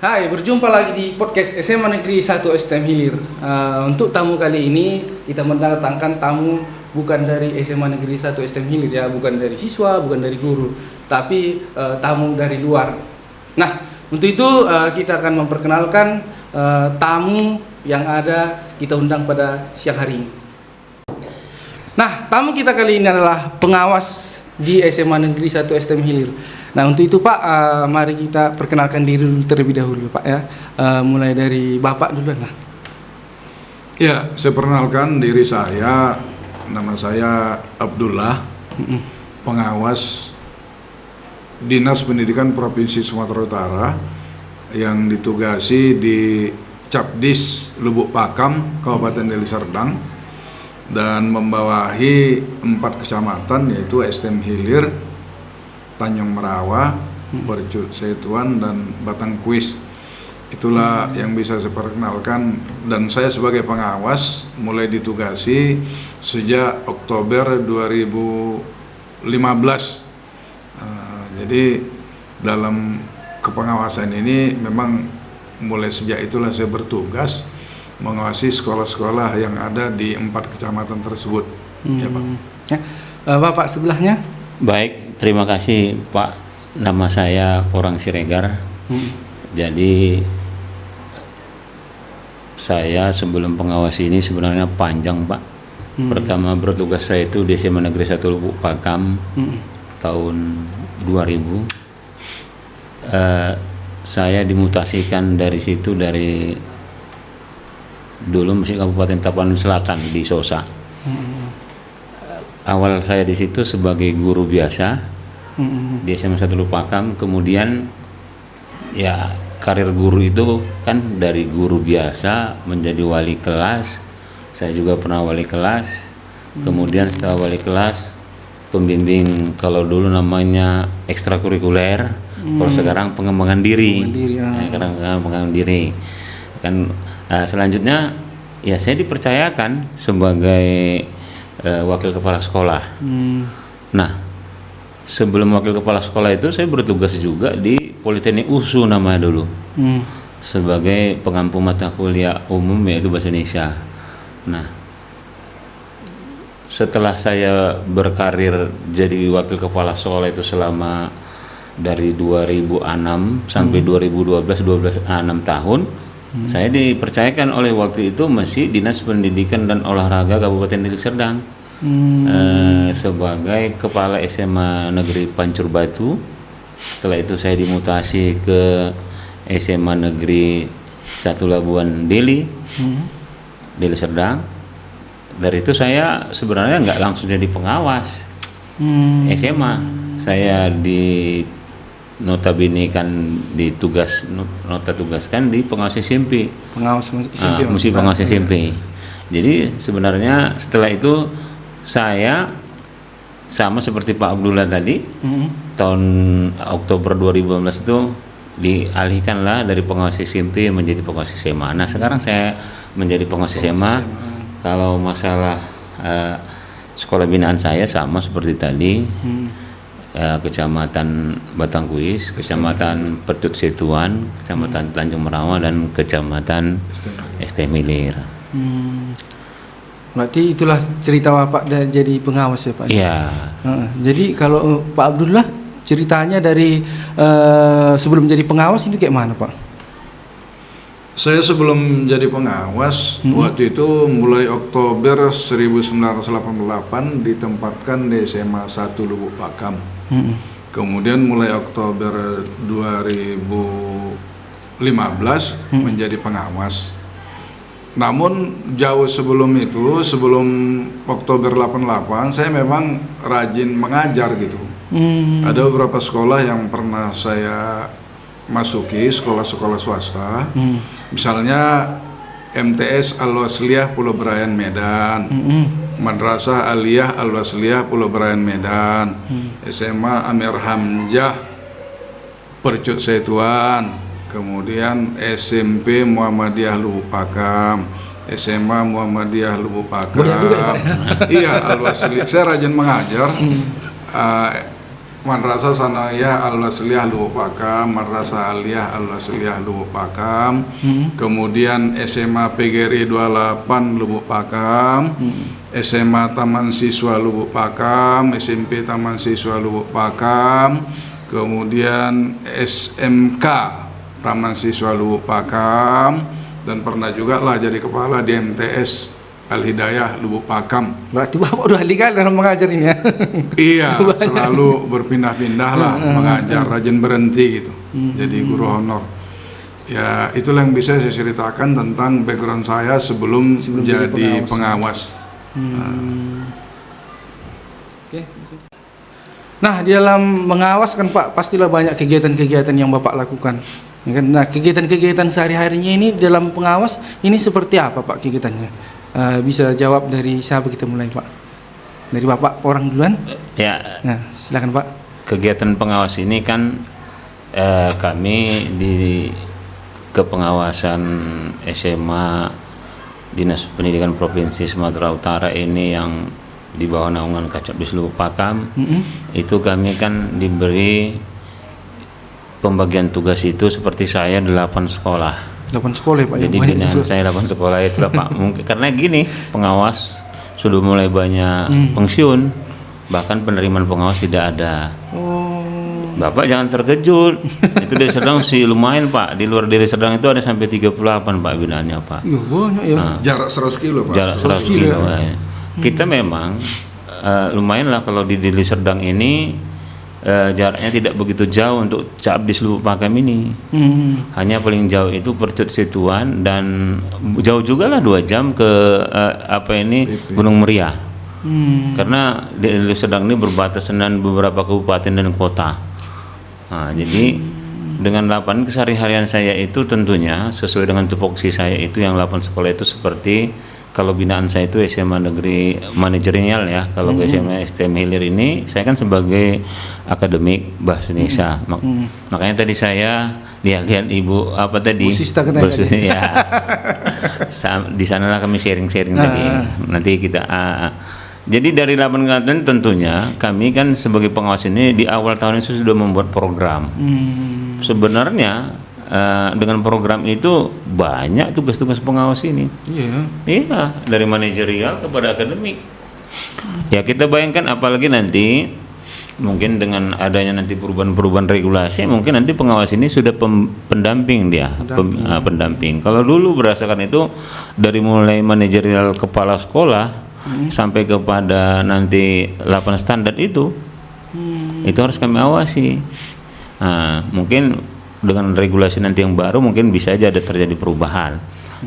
Hai, berjumpa lagi di podcast SMA Negeri 1 STM Hilir. Untuk tamu kali ini kita mendatangkan tamu bukan dari SMA Negeri 1 STM Hilir ya, bukan dari siswa, bukan dari guru, tapi tamu dari luar. Nah, untuk itu kita akan memperkenalkan tamu yang ada kita undang pada siang hari ini. Nah, tamu kita kali ini adalah pengawas di SMA Negeri 1 STM Hilir. Nah, untuk itu Pak, mari kita perkenalkan diri dulu terlebih dahulu Pak ya. Mulai dari Bapak dulu lah. Ya, saya perkenalkan diri saya, nama saya Abdullah, pengawas Dinas Pendidikan Provinsi Sumatera Utara yang ditugasi di Capdis Lubuk Pakam, Kabupaten Deli Serdang, dan membawahi 4 kecamatan yaitu STM Hilir, Tanjung Merawa, Percut Setuan, dan Batang Kuis. Itulah yang bisa saya perkenalkan, dan saya sebagai pengawas mulai ditugasi sejak Oktober 2015. Jadi dalam kepengawasan ini memang mulai sejak itulah saya bertugas mengawasi sekolah-sekolah yang ada di 4 kecamatan tersebut. Ya, Pak. Ya. Bapak sebelahnya? Baik, terima kasih Pak. Nama saya Orang Siregar. Jadi saya sebelum pengawas ini sebenarnya panjang Pak. Pertama bertugas saya itu di SMA Negeri 1 Lubuk Pakam tahun 2000. Saya dimutasikan dari situ, dari dulu masih Kabupaten Tapanuli Selatan di Sosa. Awal saya di situ sebagai guru biasa di SMA 1 Lubuk Pakam, kemudian ya karir guru itu kan dari guru biasa menjadi wali kelas. Saya juga pernah wali kelas. Kemudian setelah wali kelas, pembimbing, kalau dulu namanya ekstrakurikuler, kalau sekarang pengembangan diri. Sekarang pengembangan diri. Kan selanjutnya ya saya dipercayakan sebagai wakil kepala sekolah. Nah, sebelum wakil kepala sekolah itu saya bertugas juga di Politeknik USU namanya dulu, sebagai pengampu mata kuliah umum yaitu bahasa Indonesia. Nah, setelah saya berkarir jadi wakil kepala sekolah itu selama dari 2006 sampai 2012, 6 tahun, saya dipercayakan oleh waktu itu masih Dinas Pendidikan dan Olahraga Kabupaten Deli Serdang sebagai kepala SMA Negeri Pancur Batu. Setelah itu saya dimutasi ke SMA Negeri 1 Labuan Deli, Deli Serdang. Dari itu saya sebenarnya nggak langsung jadi pengawas SMA. Saya notabene kan nota tugaskan di pengawas SMP. Pengawas SMP. Mesti pengawas SMP. Jadi sebenarnya setelah itu saya sama seperti Pak Abdullah tadi, tahun Oktober 2015 itu dialihkanlah dari pengawas SMP menjadi pengawas SMA. Nah, sekarang saya menjadi pengawas SMA. Kalau masalah sekolah binaan saya sama seperti tadi. Kecamatan Batang Kuis, Kecamatan Percut Setuan, Kecamatan Tanjung Merawa, dan Kecamatan STM Hilir. Berarti itulah cerita Bapak jadi pengawas ya Pak? Iya. Jadi kalau Pak Abdullah ceritanya dari sebelum jadi pengawas ini kayak mana Pak? Saya sebelum jadi pengawas, waktu itu mulai Oktober 1988 ditempatkan di SMA 1 Lubuk Pakam. Kemudian mulai Oktober 2015 menjadi pengawas. Namun jauh sebelum itu, sebelum Oktober 88, saya memang rajin mengajar gitu. Ada beberapa sekolah yang pernah saya masuki, sekolah-sekolah swasta. Misalnya MTS Al-Wasliyah Pulau Brayan Medan, Madrasah Aliyah Al-Wasliyah Pulau Brayan Medan, SMA Amir Hamzah Percut Setuan, kemudian SMP Muhammadiyah Lubuk Pakam, SMA Muhammadiyah Lubuk Pakam. Iya, Al-Wasliyah. Saya rajin mengajar. Madrasah Sanawiyah Al-Wasliyah Lubuk Pakam, Madrasah Aliyah Al-Wasliyah Lubuk Pakam, kemudian SMA PGRI 28 Lubuk Pakam, SMA Taman Siswa Lubuk Pakam, SMP Taman Siswa Lubuk Pakam, kemudian SMK Taman Siswa Lubuk Pakam, dan pernah juga lah jadi kepala di MTS Al-Hidayah Lubuk Pakam. Berarti Bapak udah ahli kali dalam mengajar ini ya. Iya, selalu berpindah-pindah lah mengajar, rajin berhenti gitu. Jadi guru honor. Ya, itulah yang bisa saya ceritakan tentang background saya sebelum jadi pengawas. Oke. Nah, di dalam mengawas kan Pak, pastilah banyak kegiatan-kegiatan yang Bapak lakukan. Ya kan? Nah, kegiatan-kegiatan sehari-harinya ini dalam pengawas ini seperti apa Pak kegiatannya? Bisa jawab dari siapa kita mulai Pak? Dari Bapak orang duluan? Ya. Nah, silakan Pak. Kegiatan pengawas ini kan kami di kepengawasan SMA Dinas Pendidikan Provinsi Sumatera Utara ini yang di bawah naungan Kacabdis Lubuk Pakam, itu kami kan diberi pembagian tugas itu seperti saya 8 sekolah. 8 sekolah Pak. Jadi binaan saya 8 sekolah itu Pak. Mungkin karena gini, pengawas sudah mulai banyak pensiun, bahkan penerimaan pengawas tidak ada. Bapak jangan terkejut. Itu Deli Serdang sih lumayan Pak. Di luar Deli Serdang itu ada sampai 38 Pak binaannya Pak. Iya banyak ya. Jarak 100 kilo Pak. Jarak 100 kilo. Ya. Kita memang lumayan lah kalau di Deli Serdang ini jaraknya tidak begitu jauh untuk Cabdis Lubuk Pakam ini. Hanya paling jauh itu Percut Situan, dan jauh juga lah 2 jam ke Gunung Meriah. Karena Deli Serdang ini berbatasan dengan beberapa kabupaten dan kota. Nah, jadi dengan 8 keseharian saya itu tentunya sesuai dengan tupoksi saya itu yang 8 sekolah itu seperti kalau binaan saya itu SMA Negeri Manajerial ya. Kalau ke SMA STM Hilir ini saya kan sebagai akademik bahasa Indonesia. Makanya tadi saya lihat Ibu apa tadi? Ya. Di sanalah kami sharing-sharing tadi. Nanti kita jadi dari 8 kabupaten tentunya kami kan sebagai pengawas ini di awal tahun itu sudah membuat program. Sebenarnya dengan program itu banyak tugas-tugas pengawas ini. Iya, dari manajerial kepada akademik. Ya kita bayangkan apalagi nanti mungkin dengan adanya nanti perubahan-perubahan regulasi, mungkin nanti pengawas ini sudah pendamping dia, pendamping. Kalau dulu berdasarkan itu dari mulai manajerial kepala sekolah sampai kepada nanti 8 standar itu harus kami awasi. Nah, mungkin dengan regulasi nanti yang baru mungkin bisa aja ada terjadi perubahan.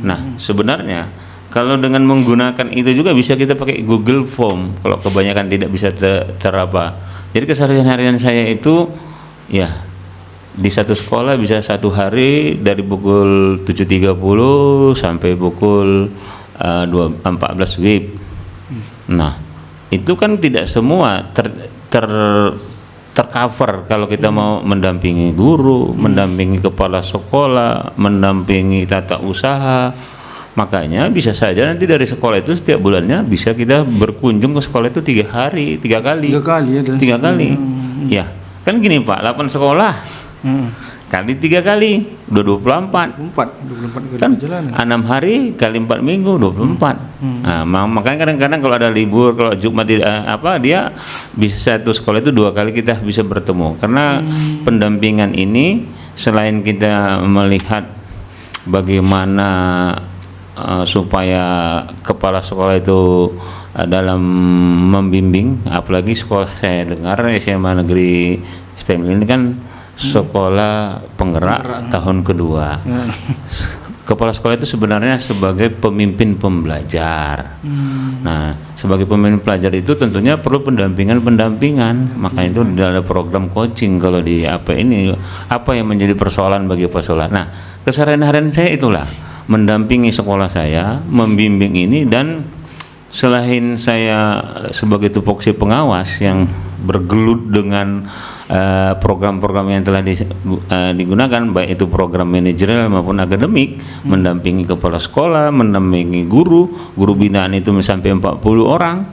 Nah, sebenarnya kalau dengan menggunakan itu juga bisa kita pakai Google Form kalau kebanyakan tidak bisa terapa. Jadi keseharian saya itu ya di satu sekolah bisa satu hari dari pukul 7.30 sampai pukul 14 WIB. Nah, itu kan tidak semua tercover kalau kita mau mendampingi guru, mendampingi kepala sekolah, mendampingi tata usaha. Makanya bisa saja nanti dari sekolah itu setiap bulannya bisa kita berkunjung ke sekolah itu 3 kali. 3 kali. Ya, kan gini Pak, 8 sekolah kali 3 kali udah 24 kali kan perjalanan. 6 hari kali 4 minggu 24. Nah, makanya kadang-kadang kalau ada libur, kalau Jumat tidak dia bisa satu sekolah itu 2 kali kita bisa bertemu karena pendampingan ini selain kita melihat bagaimana supaya kepala sekolah itu dalam membimbing, apalagi sekolah saya dengar SMA Negeri STM ini kan sekolah penggerak tahun kedua. Kepala sekolah itu sebenarnya sebagai pemimpin pembelajar. Nah, sebagai pemimpin pelajar itu tentunya perlu pendampingan. Makanya itu ada program coaching kalau di apa yang menjadi persoalan bagi persoalan. Nah, keseharian saya itulah mendampingi sekolah saya, membimbing ini, dan selain saya sebagai tupoksi pengawas yang bergelut dengan program-program yang telah digunakan, baik itu program manajerial maupun akademik, mendampingi kepala sekolah, mendampingi guru binaan itu sampai 40 orang,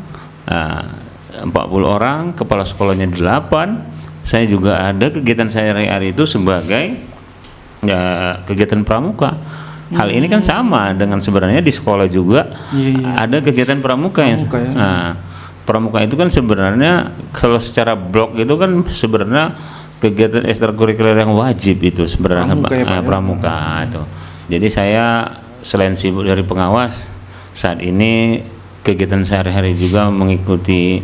40 orang, kepala sekolahnya 8, saya juga ada kegiatan sehari-hari itu sebagai ya kegiatan pramuka. Hal ini kan sama dengan sebenarnya di sekolah juga ada kegiatan pramuka yang ya. Nah, pramuka itu kan sebenarnya kalau secara blok itu kan sebenarnya kegiatan ekstrakurikuler yang wajib itu sebenarnya pramuka itu. Jadi saya selain sibuk dari pengawas, saat ini kegiatan sehari-hari juga mengikuti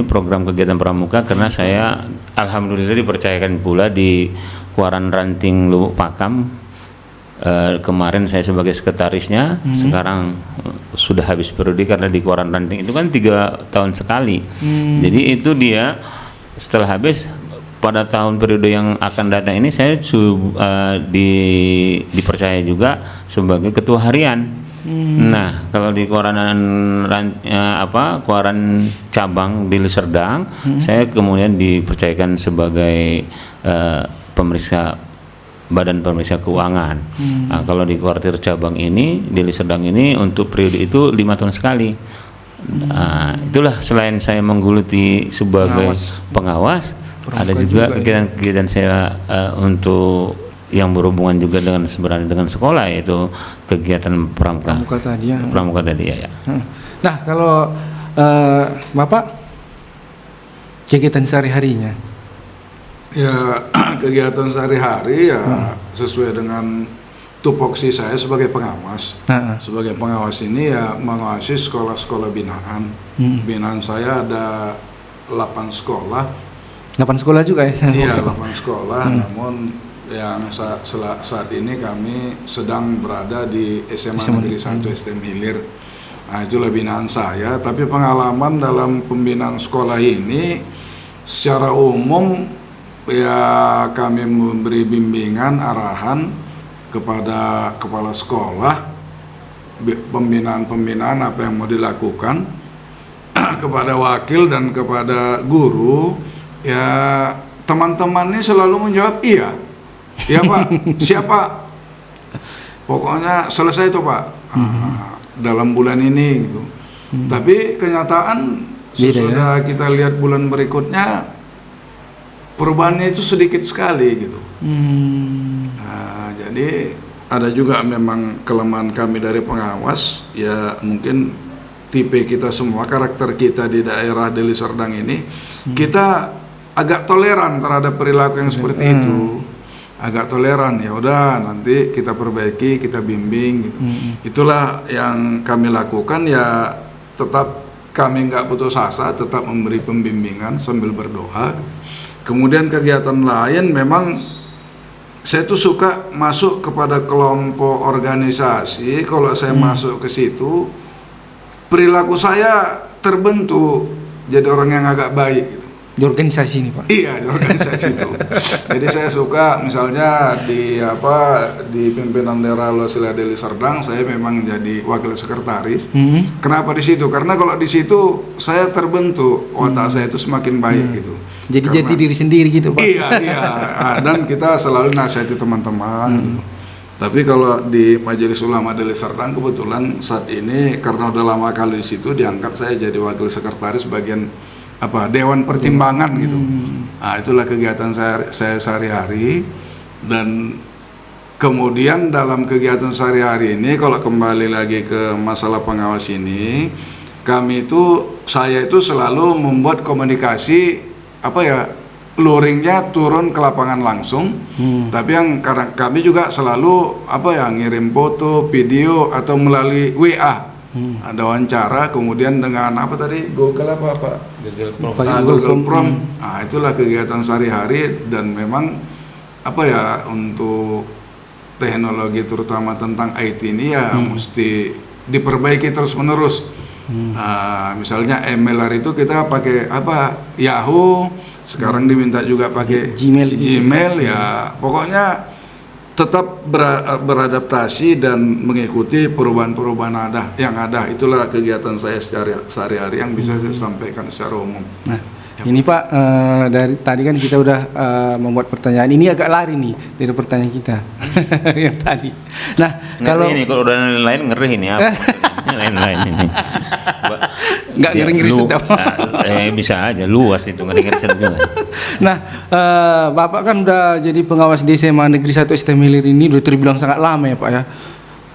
program kegiatan pramuka karena saya alhamdulillah dipercayakan pula di Kuaran Ranting Lubuk Pakam. Kemarin saya sebagai sekretarisnya, sekarang sudah habis periode karena di Kuaran Ranting itu kan 3 tahun sekali. Jadi itu dia setelah habis pada tahun periode yang akan datang ini saya dipercaya juga sebagai ketua harian. Nah, kalau di Kuaran cabang di Liserdang, saya kemudian dipercayakan sebagai pemeriksa Badan Pemeriksa Keuangan. Nah, kalau di kuartir cabang ini di Liserdang ini untuk periode itu 5 tahun sekali. Nah, itulah selain saya menggeluti sebagai pengawas ada juga kegiatan-kegiatan saya untuk yang berhubungan juga dengan sebenarnya dengan sekolah, yaitu kegiatan pramuka tadi ya. Nah, kalau Bapak kegiatan sehari-harinya ya kegiatan sehari-hari ya sesuai dengan tupoksi saya sebagai pengawas. Sebagai pengawas ini ya mengawasi sekolah-sekolah binaan. Binaan saya ada 8 sekolah. 8 sekolah juga ya? Iya, 8 sekolah. Namun yang saat ini kami sedang berada di SMA Negeri 1 STM Hilir. Nah, itulah binaan saya. Tapi pengalaman dalam pembinaan sekolah ini secara umum ya kami memberi bimbingan arahan kepada kepala sekolah, pembinaan apa yang mau dilakukan kepada wakil dan kepada guru. Ya teman-teman ini selalu menjawab iya Pak, siapa, pokoknya selesai itu Pak, dalam bulan ini gitu. Tapi kenyataan sesudah kita lihat bulan berikutnya perubahannya itu sedikit sekali gitu. Nah, jadi ada juga memang kelemahan kami dari pengawas, ya mungkin tipe kita semua, karakter kita di daerah Deli Serdang ini, kita agak toleran terhadap perilaku yang seperti itu. Agak toleran, ya udah nanti kita perbaiki, kita bimbing gitu. Itulah yang kami lakukan, ya tetap kami nggak putus asa, tetap memberi pembimbingan sambil berdoa. Kemudian kegiatan lain memang saya tuh suka masuk kepada kelompok organisasi. Kalau saya masuk ke situ, perilaku saya terbentuk jadi orang yang agak baik gitu. Di organisasi ini Pak? Iya, di organisasi itu. Jadi saya suka misalnya di pimpinan daerah Losila Deli Serdang, saya memang jadi wakil sekretaris. Kenapa di situ? Karena kalau di situ saya terbentuk, watak saya itu semakin baik gitu. Jadi diri sendiri gitu Pak? Iya. Dan kita selalu nasihati teman-teman gitu. Tapi kalau di Majelis Ulama Deli Serdang kebetulan saat ini karena udah lama kali di situ diangkat saya jadi wakil sekretaris bagian Dewan Pertimbangan gitu. Nah, itulah kegiatan saya sehari-hari. Dan kemudian dalam kegiatan sehari-hari ini kalau kembali lagi ke masalah pengawas ini, saya itu selalu membuat komunikasi luringnya turun ke lapangan langsung. Tapi yang kami juga selalu ngirim foto, video atau melalui WA. Ada wawancara, kemudian dengan Google Google Form. Nah, itulah kegiatan sehari-hari. Dan memang untuk teknologi terutama tentang IT ini ya mesti diperbaiki terus-menerus. Misalnya email itu kita pakai Yahoo, sekarang diminta juga pakai Gmail ya. Pokoknya tetap beradaptasi dan mengikuti perubahan-perubahan yang ada. Itulah kegiatan saya sehari-hari yang bisa saya sampaikan secara umum. Nah, ini Pak, dari tadi kan kita udah membuat pertanyaan. Ini agak lari nih dari pertanyaan kita yang tadi. Nah, kalau ini kalau udah lain ngeri ini apa? Lain-lain ini. Nggak dia ngeri-ngeri sedap. Bisa aja luas itu ngeri-ngeri sedap juga. Nah, Bapak kan udah jadi pengawas di SMA Negeri 1 STM Hilir ini udah terbilang sangat lama ya Pak ya.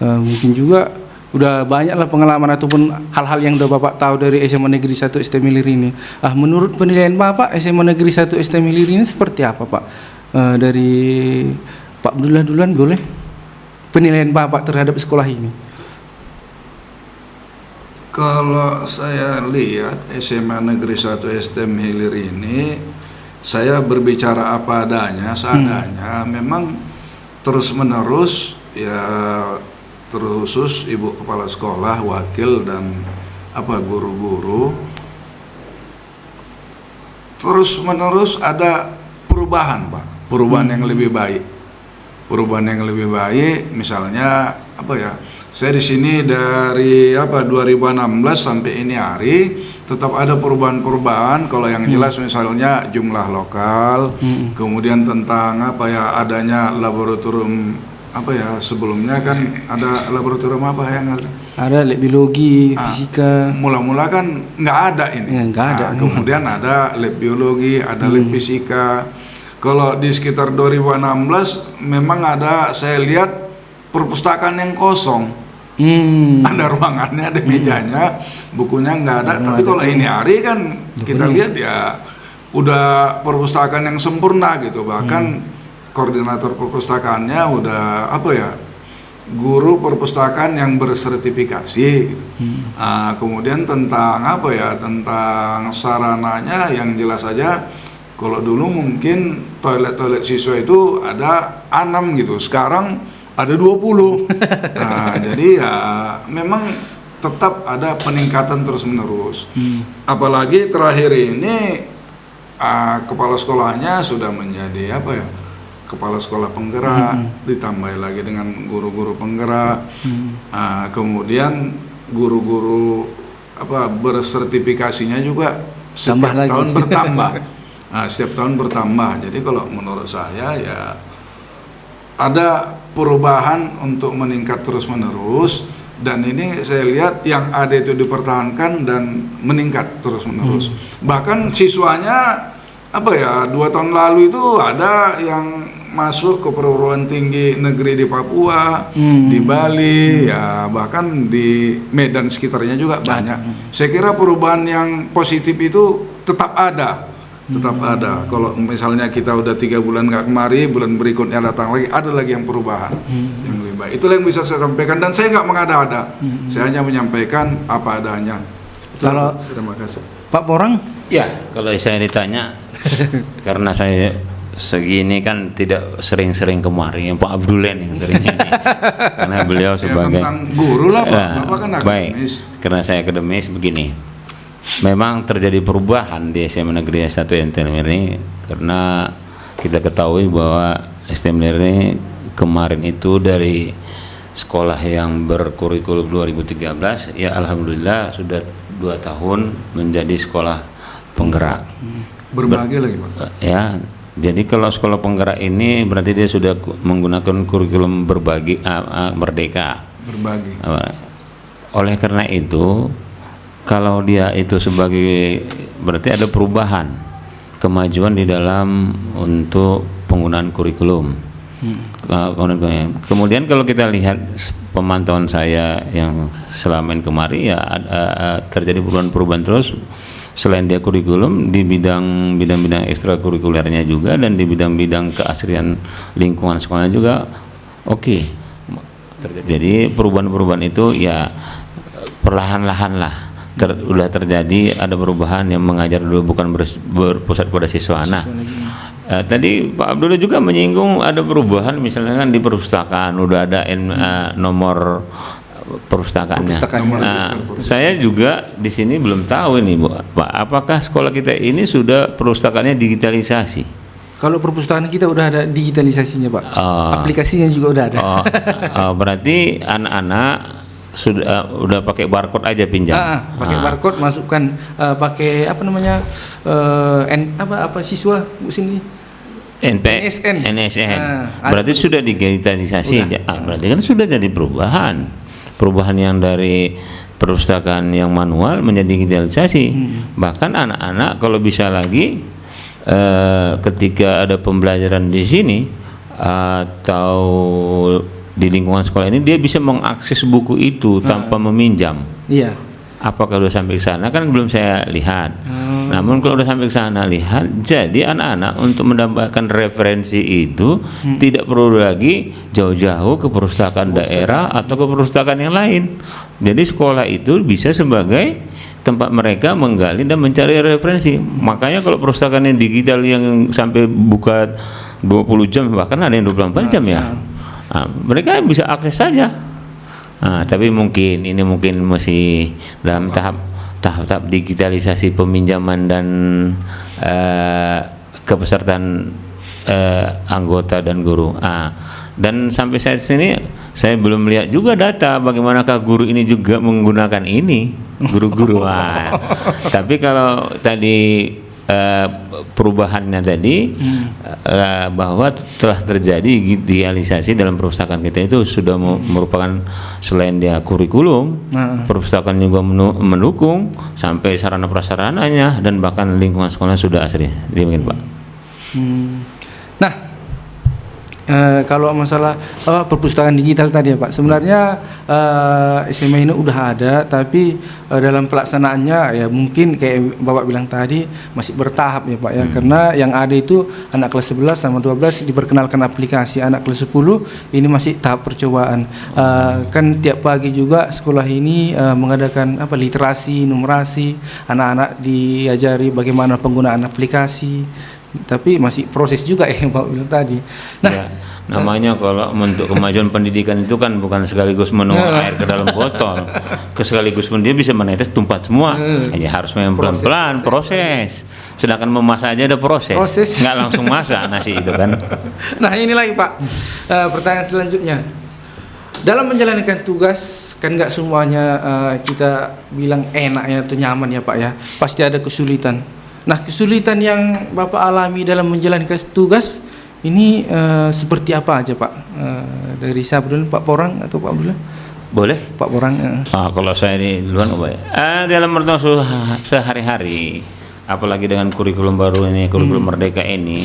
Mungkin juga udah banyak lah pengalaman ataupun hal-hal yang udah Bapak tahu dari SMA Negeri 1 STM Hilir ini. Menurut penilaian Bapak, SMA Negeri 1 STM Hilir ini seperti apa Pak? Dari Pak Abdullah duluan boleh? Penilaian Bapak terhadap sekolah ini? Kalau saya lihat SMA Negeri 1 STM Hilir ini, saya berbicara apa adanya, seadanya. Memang terus-menerus ya, terkhusus ibu kepala sekolah, wakil dan guru-guru, terus-menerus ada perubahan, Pak. Perubahan yang lebih baik. Perubahan yang lebih baik, misalnya saya di sini dari 2016 sampai ini hari tetap ada perubahan-perubahan. Kalau yang jelas misalnya jumlah lokal, kemudian tentang adanya laboratorium sebelumnya kan ada laboratorium yang ada lab biologi, fisika. Mula-mula kan nggak ada ini. Ya, nggak ada. Kemudian ada lab biologi, ada lab fisika. Kalau di sekitar 2016 memang ada, saya lihat perpustakaan yang kosong. Ada ruangannya, ada mejanya, bukunya nggak ada. Tapi kalau ini hari kan kita lihat ya udah perpustakaan yang sempurna gitu. Bahkan koordinator perpustakaannya udah guru perpustakaan yang bersertifikasi gitu. Kemudian tentang tentang sarananya yang jelas saja. Kalau dulu mungkin toilet siswa itu ada 6 gitu, sekarang ada 20. Jadi ya memang tetap ada peningkatan terus-menerus. Apalagi terakhir ini kepala sekolahnya sudah menjadi kepala sekolah penggerak, ditambah lagi dengan guru-guru penggerak. Kemudian guru-guru bersertifikasinya juga setiap tahun bertambah. Setiap tahun bertambah. Jadi kalau menurut saya ya ada perubahan untuk meningkat terus-menerus, dan ini saya lihat yang ada itu dipertahankan dan meningkat terus-menerus. Bahkan siswanya 2 tahun lalu itu ada yang masuk ke perguruan tinggi negeri di Papua, di Bali, ya bahkan di Medan sekitarnya juga banyak. Saya kira perubahan yang positif itu tetap ada. Kalau misalnya kita udah 3 bulan nggak kemari, bulan berikutnya datang lagi, ada lagi yang perubahan yang lebih baik. Itulah yang bisa saya sampaikan, dan saya nggak mengada-ada. Saya hanya menyampaikan apa adanya. Kalau terima kasih. Pak Porang? Ya, kalau saya ditanya, karena saya segini kan tidak sering-sering kemari, yang Pak Abdullah yang sering ini, karena beliau sebagai tentang guru lah Pak, Bapak kan akademis. Baik, karena saya akademis begini. Memang terjadi perubahan di SMA Negeri 1 STM ini, karena kita ketahui bahwa STM ini kemarin itu dari sekolah yang berkurikulum 2013, ya alhamdulillah sudah 2 tahun menjadi sekolah penggerak. Berbagi lagi Pak. Ya, jadi kalau sekolah penggerak ini berarti dia sudah menggunakan kurikulum merdeka. Berbagi. Oleh karena itu, kalau dia itu sebagai, berarti ada perubahan, kemajuan di dalam untuk penggunaan kurikulum. Kemudian kalau kita lihat pemantauan saya yang selama ini kemarin, ya terjadi perubahan terus. Selain dia kurikulum, di bidang-bidang ekstrakurikulernya juga, dan di bidang-bidang keasrian lingkungan sekolahnya juga oke. Jadi perubahan-perubahan itu ya perlahan-lahan lah udah terjadi, ada perubahan yang mengajar dulu bukan berpusat pada siswa. Nah, tadi Pak Abdullah juga menyinggung ada perubahan, misalnya kan di perpustakaan udah ada nomor perpustakaannya. Saya juga di sini belum tahu ini Pak, apakah sekolah kita ini sudah perpustakaannya digitalisasi? Kalau perpustakaan kita udah ada digitalisasinya Pak, aplikasinya juga udah ada. Berarti anak-anak udah pakai barcode aja pinjam. Pakai barcode, masukkan pakai siswa Bu sini NSN. Berarti sudah digitalisasi. Berarti kan sudah jadi perubahan yang dari perpustakaan yang manual menjadi digitalisasi. Bahkan anak-anak kalau bisa lagi ketika ada pembelajaran di sini atau di lingkungan sekolah ini, dia bisa mengakses buku itu tanpa meminjam. Iya. Apakah sudah sampai ke sana kan belum saya lihat. Namun kalau sudah sampai ke sana lihat, jadi anak-anak untuk mendapatkan referensi itu tidak perlu lagi jauh-jauh ke perpustakaan daerah atau ke perpustakaan yang lain. Jadi sekolah itu bisa sebagai tempat mereka menggali dan mencari referensi. Makanya kalau perpustakaan yang digital yang sampai buka 20 jam, bahkan ada yang 24 jam ya. Nah, mereka bisa akses saja. Nah, tapi mungkin masih dalam tahap digitalisasi peminjaman dan kepesertaan anggota dan guru. Dan sampai saat ini saya belum melihat juga data bagaimanakah guru ini juga menggunakan ini, guru-guru. Tapi kalau tadi perubahannya tadi bahwa telah terjadi digitalisasi dalam perpustakaan kita itu sudah merupakan, selain dia kurikulum, perpustakaan juga mendukung sampai sarana prasarananya dan bahkan lingkungan sekolah sudah asri. Demikian Pak. Nah, kalau masalah perpustakaan digital tadi ya Pak, sebenarnya SMA ini udah ada, tapi dalam pelaksanaannya ya mungkin kayak Bapak bilang tadi masih bertahap ya Pak ya, karena yang ada itu anak kelas 11 sama 12 diperkenalkan aplikasi, anak kelas 10 ini masih tahap percobaan. Kan tiap pagi juga sekolah ini mengadakan literasi, numerasi, anak-anak diajari bagaimana penggunaan aplikasi. Tapi masih proses juga yang Pak bilang tadi. Nah, ya, namanya kalau untuk kemajuan pendidikan itu kan bukan sekaligus menuang air ke dalam botol, sekaligus pun dia bisa menetes tumpah semua. Ya harus memang pelan-pelan proses. Sedangkan memasak aja ada proses. Nggak langsung masak nasi itu kan. Nah ini lagi Pak, pertanyaan selanjutnya. Dalam menjalankan tugas kan nggak semuanya kita bilang enaknya atau nyaman ya Pak ya. Pasti ada kesulitan. Nah, kesulitan yang Bapak alami dalam menjalankan tugas ini seperti apa aja Pak? Dari siapa dulu, Pak Porang atau Pak Abdullah? Boleh? Pak Porang. Kalau saya di duluan dalam bertemu sehari-hari, apalagi dengan kurikulum baru ini, kurikulum Merdeka ini,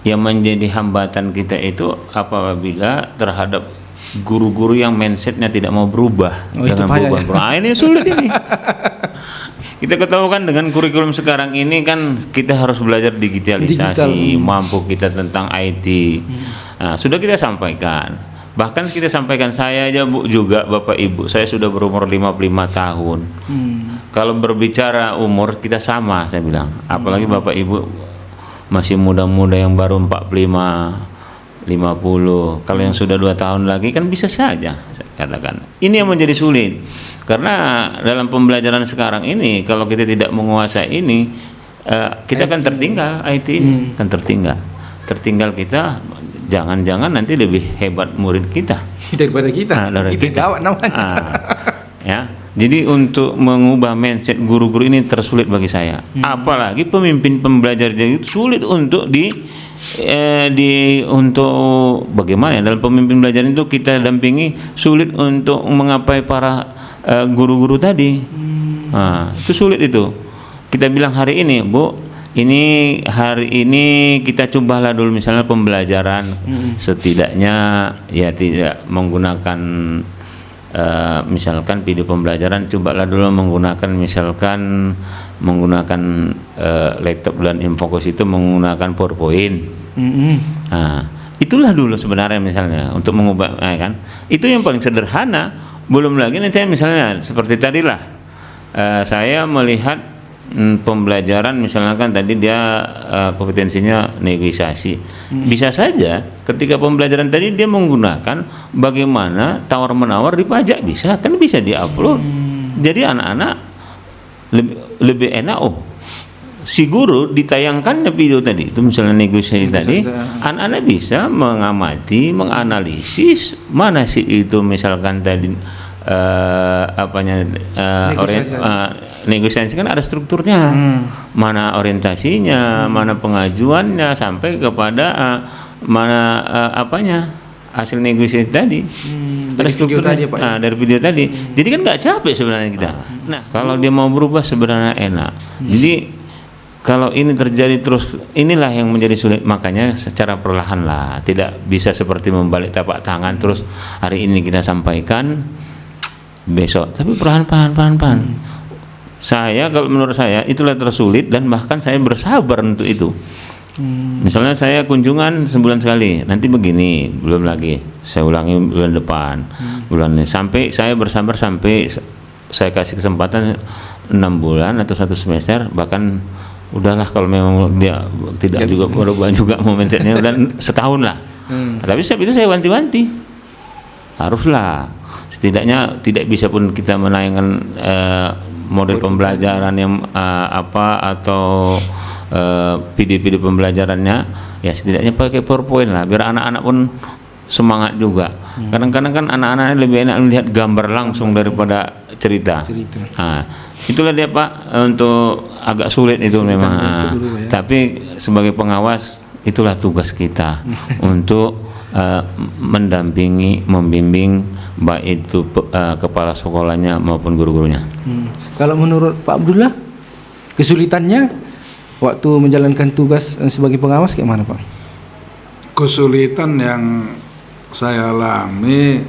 yang menjadi hambatan kita itu apabila terhadap guru-guru yang mindsetnya tidak mau berubah dengan perubahan. Ini sulit ini. Kita ketahukan dengan kurikulum sekarang ini kan kita harus belajar digitalisasi, mampu kita tentang IT. Nah, sudah kita sampaikan. Bahkan kita sampaikan, saya aja Bu juga Bapak Ibu, saya sudah berumur 55 tahun. Kalau berbicara umur kita sama, saya bilang. Apalagi Bapak Ibu masih muda-muda yang baru 45, 50. Kalau yang sudah 2 tahun lagi kan bisa saja, saya katakan. Ini yang menjadi sulit. Karena dalam pembelajaran sekarang ini kalau kita tidak menguasai ini, kita akan tertinggal. IT ini kan tertinggal kita. Jangan-jangan nanti lebih hebat murid kita daripada kita. Gawat namanya. Ya. Jadi untuk mengubah mindset guru-guru ini tersulit bagi saya. Apalagi pemimpin pembelajar jadi sulit untuk untuk bagaimana ya, dalam pemimpin belajar itu kita dampingi, sulit untuk mengapai para guru-guru tadi. Itu sulit itu. Kita bilang hari ini Bu, hari ini kita cobalah dulu misalnya pembelajaran setidaknya ya tidak menggunakan misalkan video pembelajaran, cobalah dulu menggunakan misalkan laptop dan Infokus itu menggunakan PowerPoint. Itulah dulu sebenarnya misalnya untuk mengubah kan. Itu yang paling sederhana. Belum lagi nanti misalnya seperti tadilah saya melihat pembelajaran misalkan tadi dia kompetensinya negosiasi. Bisa saja ketika pembelajaran tadi dia menggunakan bagaimana tawar-menawar di pajak, bisa diupload. Jadi anak-anak lebih enak si guru ditayangkannya video tadi itu misalnya negosiasi tadi, anak-anak bisa mengamati, menganalisis mana sih itu misalkan tadi negosiasi kan ada strukturnya, mana orientasinya, mana pengajuannya sampai kepada mana hasil negosiasi tadi. Dari video tadi ya, Pak. Nah, dari video tadi. Jadi kan nggak capek sebenarnya kita. Nah, kalau dia mau berubah sebenarnya enak. Jadi kalau ini terjadi terus, inilah yang menjadi sulit. Makanya secara perlahan lah, tidak bisa seperti membalik tapak tangan terus hari ini kita sampaikan besok, tapi perlahan. Saya, kalau menurut saya itulah tersulit, dan bahkan saya bersabar untuk itu. Misalnya saya kunjungan sebulan sekali, nanti begini, belum lagi saya ulangi bulan depan, bulan ini, sampai saya bersabar sampai saya kasih kesempatan 6 bulan atau 1 semester, bahkan udahlah kalau memang dia tidak juga berubah juga momennya, dan setahun lah. Tapi setiap itu saya wanti-wanti, haruslah setidaknya tidak bisa pun kita menayangkan model pembelajaran yang atau video-video pembelajarannya, ya setidaknya pakai PowerPoint lah, biar anak-anak pun semangat juga. Kadang-kadang kan anak-anak lebih enak melihat gambar langsung daripada cerita. Nah, itulah dia Pak, untuk agak sulit itu memang. Tapi sebagai pengawas itulah tugas kita untuk mendampingi, membimbing baik itu kepala sekolahnya maupun guru-gurunya. Kalau menurut Pak Abdullah, kesulitannya waktu menjalankan tugas sebagai pengawas kayak mana Pak? Kesulitan yang saya alami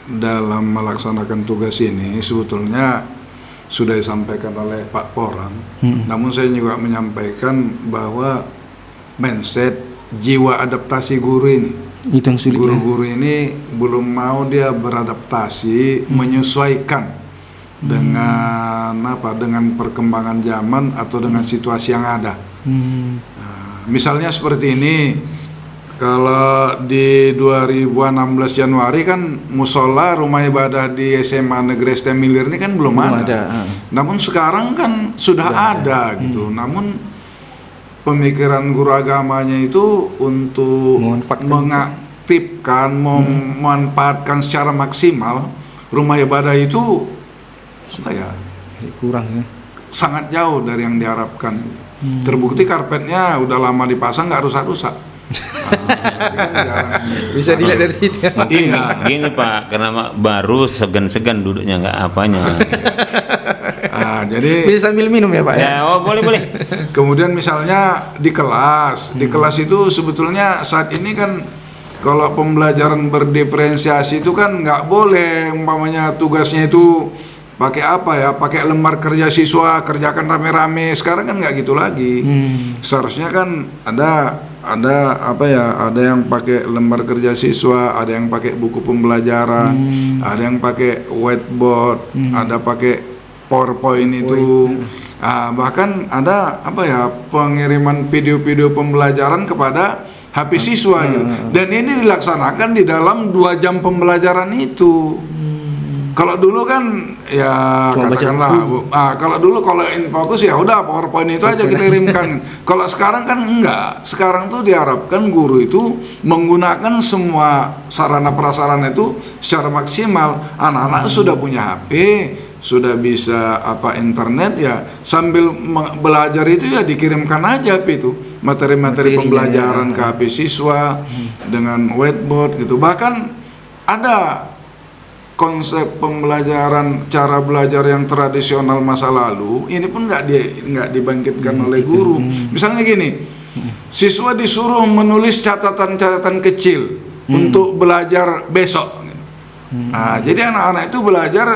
dalam melaksanakan tugas ini sebetulnya sudah disampaikan oleh Pak Porang. Namun saya juga menyampaikan bahwa mindset, jiwa adaptasi guru ini, itu yang sulit. Guru-guru ini belum mau dia beradaptasi, menyesuaikan dengan dengan perkembangan zaman atau dengan situasi yang ada. Misalnya seperti ini, kalau di 2016 Januari kan musola rumah ibadah di SMA Negeri STM Hilir ini kan belum ada. Namun sekarang kan sudah ada gitu. Namun pemikiran guru agamanya itu untuk mengaktifkan, memanfaatkan secara maksimal rumah ibadah itu kurang ya. Sangat jauh dari yang diharapkan. Terbukti karpetnya udah lama dipasang nggak rusak-rusak. Bisa dilihat dari situ. Iya. Gini Pak, karena baru segan-segan duduknya nggak apanya. Jadi bisa sambil minum ya Pak ya? Oh boleh. Kemudian misalnya di kelas itu sebetulnya saat ini kan kalau pembelajaran berdiferensiasi itu kan nggak boleh umpamanya tugasnya itu pakai pakai lembar kerja siswa, kerjakan rame-rame. Sekarang kan nggak gitu lagi. Seharusnya kan ada yang pakai lembar kerja siswa, ada yang pakai buku pembelajaran, ada yang pakai whiteboard, ada pakai PowerPoint itu. Bahkan ada pengiriman video-video pembelajaran kepada HP siswa gitu. Dan ini dilaksanakan di dalam 2 jam pembelajaran itu. Kalau dulu kan ya katakanlah, kalau InFokus ya udah PowerPoint itu aja kita kirimkan. Kalau sekarang kan enggak. Sekarang tuh diharapkan guru itu menggunakan semua sarana prasarana itu secara maksimal. Anak-anak sudah punya HP, sudah bisa internet ya, sambil belajar itu ya dikirimkan aja itu materi-materi pembelajaran ke HP siswa dengan whiteboard gitu. Bahkan ada konsep pembelajaran, cara belajar yang tradisional masa lalu ini pun nggak dibangkitkan oleh guru. Misalnya gini, siswa disuruh menulis catatan-catatan kecil untuk belajar besok. Jadi anak-anak itu belajar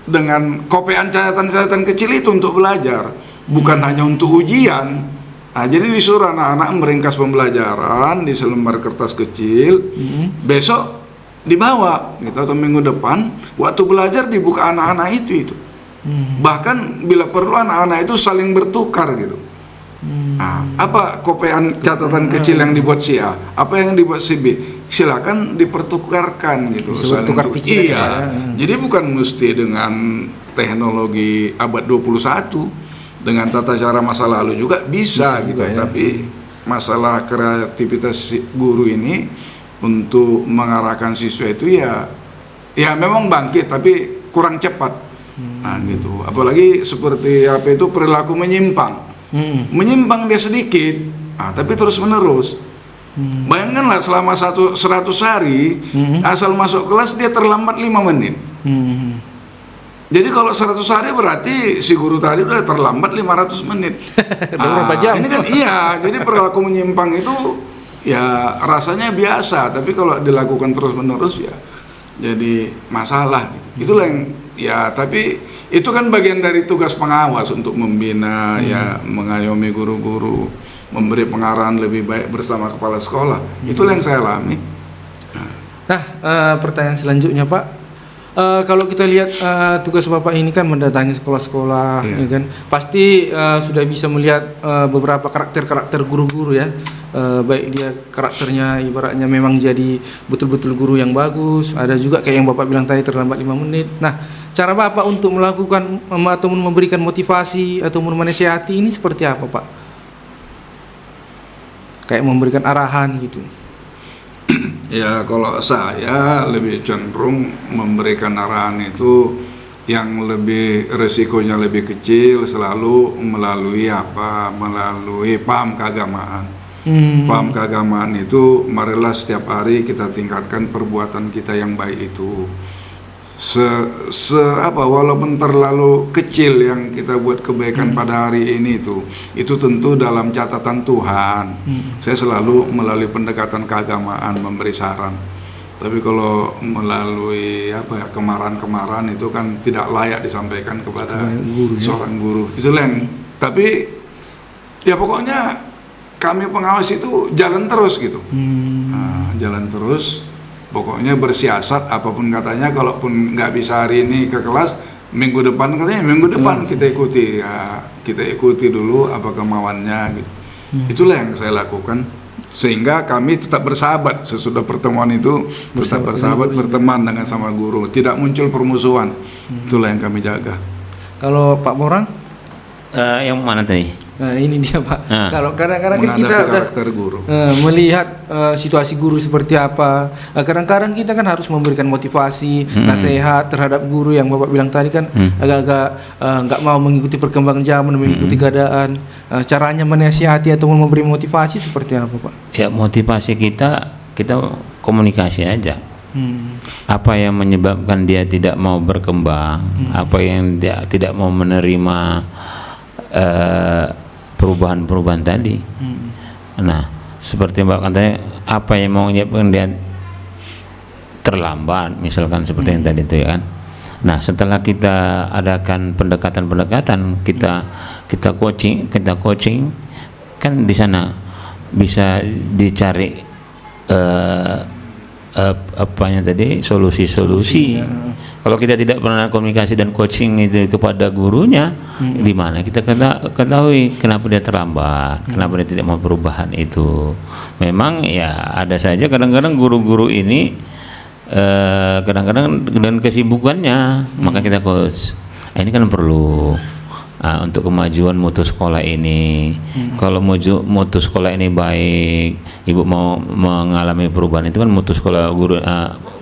dengan kopian catatan-catatan kecil itu untuk belajar, bukan hanya untuk ujian. Jadi disuruh anak-anak meringkas pembelajaran di selembar kertas kecil, besok dibawa gitu, atau minggu depan waktu belajar dibuka anak-anak itu. Bahkan bila perlu anak-anak itu saling bertukar gitu. Apa kopian catatan kecil yang dibuat si A, apa yang dibuat si B, silakan dipertukarkan gitu, saling tukar pikiran. Iya. Jadi bukan mesti dengan teknologi abad 21, dengan tata cara masa lalu juga bisa gitu ya. Tapi masalah kreativitas guru ini untuk mengarahkan siswa itu ya memang bangkit tapi kurang cepat. Gitu. Apalagi seperti itu perilaku menyimpang. Menyimpang dia sedikit, tapi terus menerus. Bayangkanlah selama 100 hari, asal masuk kelas dia terlambat 5 menit. Jadi kalau 100 hari berarti si guru tadi udah terlambat 500 menit. Berapa jam? Ini kan iya, jadi perilaku menyimpang itu ya rasanya biasa, tapi kalau dilakukan terus-menerus ya jadi masalah gitu. Itulah yang ya, tapi itu kan bagian dari tugas pengawas untuk membina, ya mengayomi guru-guru, memberi pengarahan lebih baik bersama kepala sekolah. Itulah yang saya alami. Nah, pertanyaan selanjutnya Pak, kalau kita lihat tugas Bapak ini kan mendatangi sekolah-sekolah, ya kan, pasti sudah bisa melihat beberapa karakter-karakter guru-guru ya, baik dia karakternya ibaratnya memang jadi betul-betul guru yang bagus, ada juga kayak yang Bapak bilang tadi terlambat 5 menit. Nah, cara Bapak untuk melakukan atau memberikan motivasi atau menasihati ini seperti apa Pak? Kayak memberikan arahan gitu. Ya kalau saya lebih cenderung memberikan arahan itu yang lebih resikonya lebih kecil, selalu melalui apa? Melalui paham keagamaan. Paham keagamaan itu marilah setiap hari kita tingkatkan perbuatan kita yang baik itu. Walaupun terlalu kecil yang kita buat kebaikan pada hari ini itu tentu dalam catatan Tuhan. Saya selalu melalui pendekatan keagamaan memberi saran. Tapi kalau melalui kemarahan-kemarahan itu kan tidak layak disampaikan kepada seorang guru. Itulah yang, tapi ya pokoknya kami pengawas itu jalan terus gitu. Jalan terus. Pokoknya bersiasat apapun katanya, kalaupun nggak bisa hari ini ke kelas, minggu depan katanya minggu depan kita ikuti, ya, kita ikuti dulu apa kemauannya gitu. Itulah yang saya lakukan sehingga kami tetap bersahabat sesudah pertemuan itu, tetap bersahabat berteman dengan sama guru, tidak muncul permusuhan. Itulah yang kami jaga. Kalau Pak Morang? Yang mana tadi? Nah ini dia Pak. Kalau kadang-kadang kan kita karakter guru. melihat situasi guru seperti apa. Kadang-kadang kita kan harus memberikan motivasi, nasihat terhadap guru yang Bapak bilang tadi kan agak-agak nggak mau mengikuti perkembangan zaman, mengikuti keadaan. Caranya menasihati atau memberi motivasi seperti apa Pak? Ya motivasi kita komunikasi aja. Apa yang menyebabkan dia tidak mau berkembang, apa yang dia tidak mau menerima perubahan-perubahan tadi. Nah, seperti Mbak katanya, apa yang mau menyebabkan dia terlambat, misalkan seperti yang tadi itu ya kan. Nah, setelah kita adakan pendekatan-pendekatan, kita coaching, kan di sana bisa dicari solusi-solusi. Kalau kita tidak pernah komunikasi dan coaching itu kepada gurunya, di mana kita ketahui kenapa dia terlambat, kenapa dia tidak mau perubahan itu. Memang ya ada saja kadang-kadang guru-guru ini kadang-kadang dengan kesibukannya, maka kita coach. Ini kan perlu untuk kemajuan mutu sekolah ini. Kalau mutu sekolah ini baik, ibu mau mengalami perubahan itu kan mutu sekolah guru,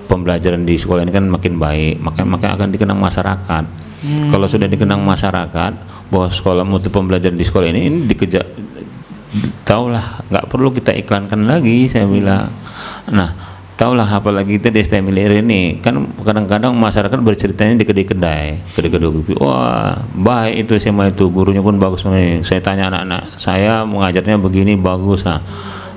pembelajaran di sekolah ini kan makin baik, maka akan dikenang masyarakat. Kalau sudah dikenang masyarakat bahwa sekolah mutu pembelajaran di sekolah ini dikejar, taulah nggak perlu kita iklankan lagi, saya bilang. Nah, taulah apalagi kita di STM Hilir ini kan kadang-kadang masyarakat berceritanya di kedai-kedai kopi, wah baik itu SMA itu, gurunya pun bagus. Saya tanya anak-anak saya mengajarnya begini bagus. Nah,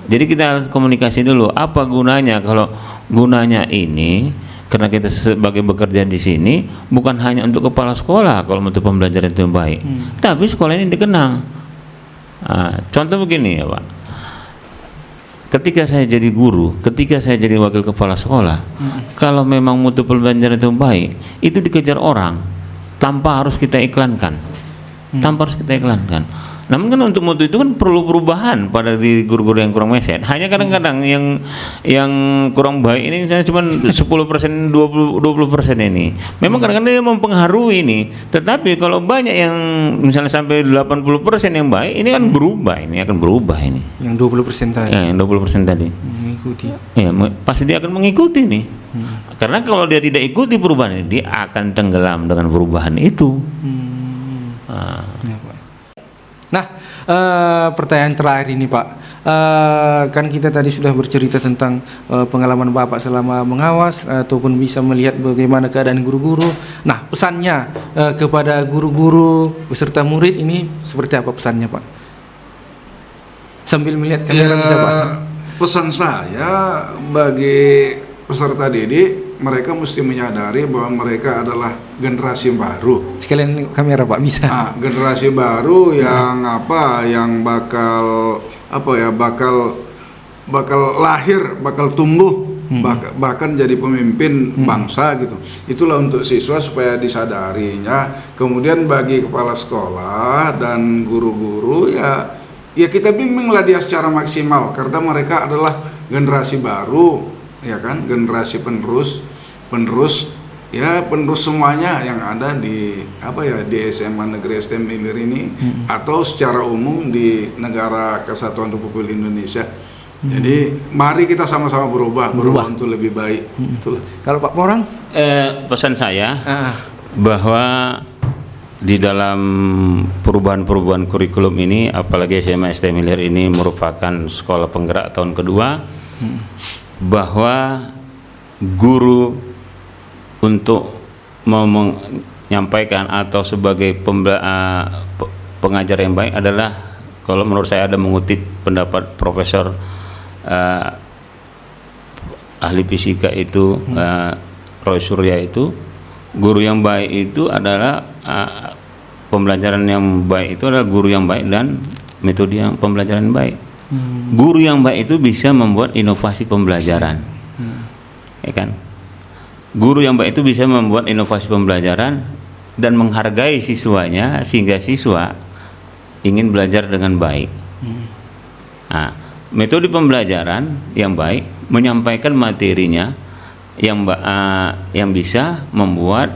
jadi kita harus komunikasi dulu apa gunanya. Kalau gunanya ini karena kita sebagai bekerja di sini bukan hanya untuk kepala sekolah kalau untuk pembelajaran itu baik, tapi sekolah ini dikenang. Contoh begini ya Pak, ketika saya jadi guru, ketika saya jadi wakil kepala sekolah, kalau memang mutu pembelajaran itu baik, itu dikejar orang tanpa harus kita iklankan. Namun kan untuk mutu itu kan perlu perubahan pada diri guru-guru yang kurang meset. Hanya kadang-kadang yang kurang baik ini saya cuma 10%, 20% ini. Memang kadang-kadang dia mempengaruhi ini. Tetapi kalau banyak yang misalnya sampai 80% yang baik, ini kan akan berubah ini. Yang 20% tadi. Ya, yang 20% tadi. Mengikuti. Ya, pasti dia akan mengikuti nih. Karena kalau dia tidak ikuti perubahan ini, dia akan tenggelam dengan perubahan itu. Nah, pertanyaan terakhir ini Pak, kan kita tadi sudah bercerita tentang pengalaman Bapak selama mengawas ataupun bisa melihat bagaimana keadaan guru-guru. Nah, pesannya kepada guru-guru beserta murid ini seperti apa pesannya, Pak? Sambil melihat kamera bisa, Pak. Pesan saya bagi peserta didik, mereka mesti menyadari bahwa mereka adalah generasi baru. Sekalian kamera, Pak, bisa. Generasi baru yang yang bakal lahir, bakal tumbuh, bahkan jadi pemimpin bangsa gitu. Itulah untuk siswa supaya disadarinya. Kemudian bagi kepala sekolah dan guru-guru ya kita bimbinglah dia secara maksimal karena mereka adalah generasi baru, ya kan, generasi penerus semuanya yang ada di di SMA Negeri STM Hilir ini atau secara umum di Negara Kesatuan Republik Indonesia. Jadi mari kita sama-sama berubah untuk lebih baik. Itulah. Kalau Pak Porang, pesan saya bahwa di dalam perubahan-perubahan kurikulum ini, apalagi SMA STM Hilir ini merupakan sekolah penggerak tahun kedua, bahwa guru untuk menyampaikan atau sebagai pengajar yang baik adalah, kalau menurut saya ada mengutip pendapat Profesor ahli fisika itu Roy Surya itu, guru yang baik itu adalah pembelajaran yang baik itu adalah guru yang baik dan metode yang pembelajaran baik. Guru yang baik itu bisa membuat inovasi pembelajaran, ya kan? Guru yang baik itu bisa membuat inovasi pembelajaran dan menghargai siswanya sehingga siswa ingin belajar dengan baik. Nah, metode pembelajaran yang baik menyampaikan materinya yang bisa membuat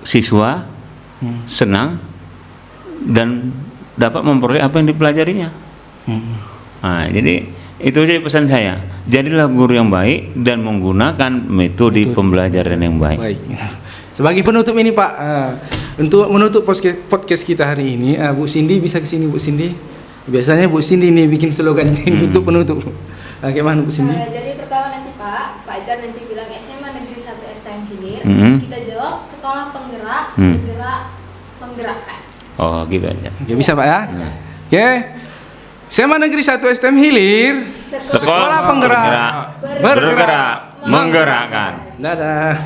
siswa senang dan dapat memperoleh apa yang dipelajarinya. Nah, jadi itu saja pesan saya. Jadilah guru yang baik dan menggunakan metode pembelajaran yang baik. Sebagai penutup ini, Pak, untuk menutup podcast kita hari ini, Bu Cindy bisa ke sini, Bu Cindy. Biasanya Bu Cindy ini bikin slogan ini untuk penutup. Bagaimana Bu Cindy? Jadi pertama nanti Pak Ajar nanti bilang SMA Negeri 1 STM Hilir. Kita jawab sekolah penggerak, menggerakkan. Oh, gitu aja. Oke, bisa Pak ya? Oke. SMA Negeri 1 STM Hilir, sekolah penggerak, bergerak, menggerakkan. Dadah.